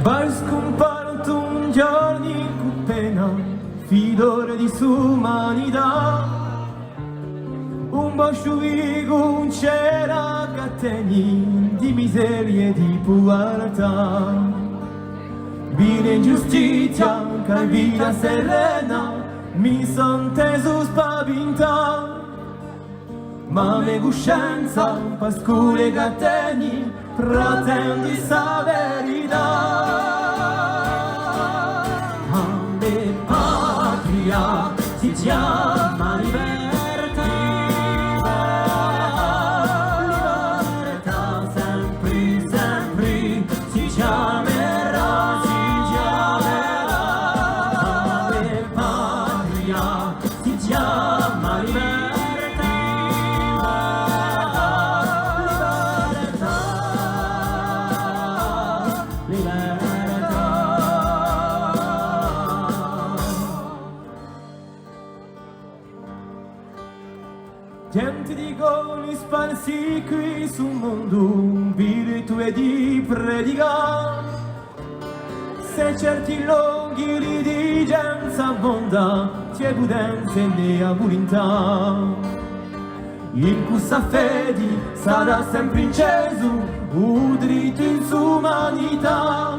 Vai scomparto un giorno con pena, fidore di sumanità. Un bosciuvico, un c'era cateni di miseria e di povertà. Vine ingiustizia, che vita serena, mi son teso spaventa. Ma me coscienza, pascure cateni, pretendi sa verità. Ande patria si chiama libertà, libertà sempre, sempre si chiamerà, si chiamerà. Ande patria si chiama libertà. Gente di goni sparsi qui sul mondo, virtù e di predicare. Se certi luoghi di diligenza abbonda, c'è prudenza e ne ha volontà. In questa fede sarà sempre inceso un diritto in sumanità,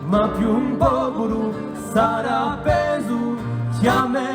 ma più un popolo sarà appeso, chiamerà.